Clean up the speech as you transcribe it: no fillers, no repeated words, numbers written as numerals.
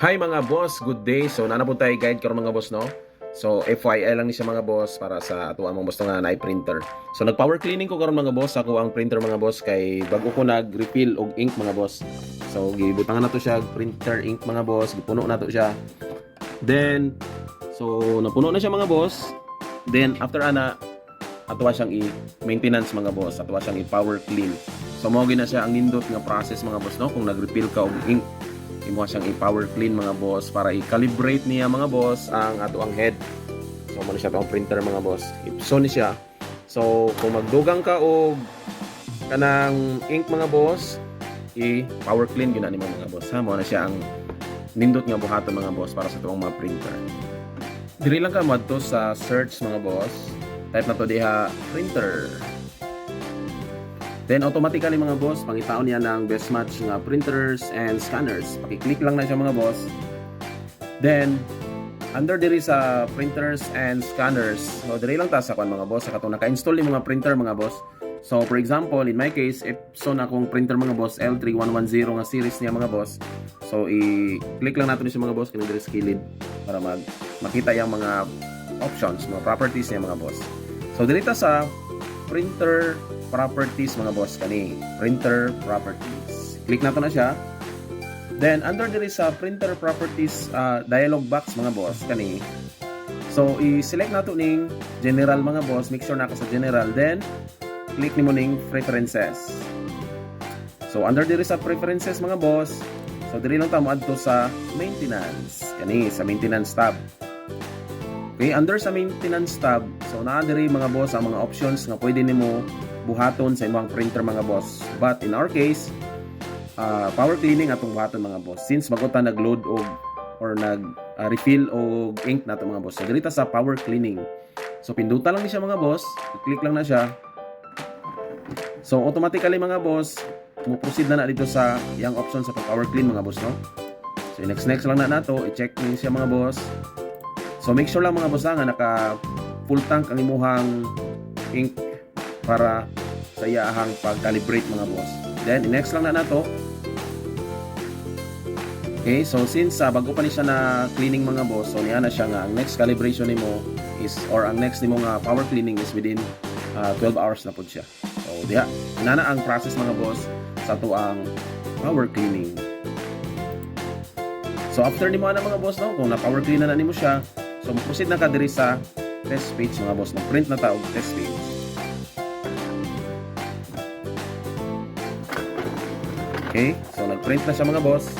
Hi mga boss, good day. So nanapod tayo guide karon mga boss no. So FYI lang ni siya mga boss para sa ato among boss nga na printer. So nag power cleaning ko karon mga boss ako ang printer mga boss kay bago ko nag-refill og ink mga boss. So gibutangan nato siya printer ink mga boss, gipuno nato siya. Then so napuno na siya mga boss. Then after ana ato siyang i-maintenance mga boss, ato siyang i-power clean. So mao gina siya ang nindot nga process mga boss no kung nag-refill ka og ink imo siyang i-power clean mga boss para i-calibrate niya mga boss ang ato ang head. So mo siya tong printer mga boss. Ipso ni siya. So kung magdugang ka og kanang ink mga boss, i-power clean gyud ani mga boss. Ha mo na siya ang nindot nga buhaton mga boss para sa tuwang mga printer. Diri lang ka madto sa search mga boss. Type na to diha printer. Then automatically mga boss, pangitaon niya ng best match nga printers and scanners. Paki-click lang na siya mga boss. Then under diri sa printers and scanners, so diri lang ta sa kuan mga boss, sa katong naka-install ni mga printer mga boss. So for example, in my case, Epson akong printer mga boss L3110 nga series niya mga boss. So i-click lang natin siya mga boss kini diri sa kilid para makita yung mga options, mga properties niya mga boss. So diri ta sa printer properties mga boss kani printer properties, click nato na siya. Then under diri sa printer properties dialog box mga boss kani, so i-select nato ning general mga boss, make sure na ka sa general, then click nimo ning preferences. So under diri sa preferences mga boss, so diri lang ta mo adto sa maintenance kani, sa maintenance tab. Okay, under sa maintenance tab, so naa diri mga boss ang mga options nga pwede nimo buhaton sa imong printer mga boss. But in our case, power cleaning atong buhaton mga boss. Since maguta nag-load or nag-refill og ink nato mga boss. So diri ta sa power cleaning. So pindutan lang ni siya mga boss, i-click lang na siya. So automatically mga boss, mo proceed na dito sa yang option sa power clean mga boss no. So next lang na nato, i-check ni siya mga boss. So make sure lang mga boss nga naka full tank ang imuhang ink para sa iyahang pag-calibrate mga boss. Then next lang na nato. Okay, so since bago pa ni siya na cleaning mga boss, so niya na siya nga ang next calibration nimo is, or ang next nimo nga power cleaning is within 12 hours na pud siya. So diha inana ang process mga boss sa tuang power cleaning. So after nimo ana mga boss no, kung na power clean na nimo siya, so proceed na ka diri sa test page mga boss. Mag-print na ta og test page. Okay, so nag-print na siya mga boss.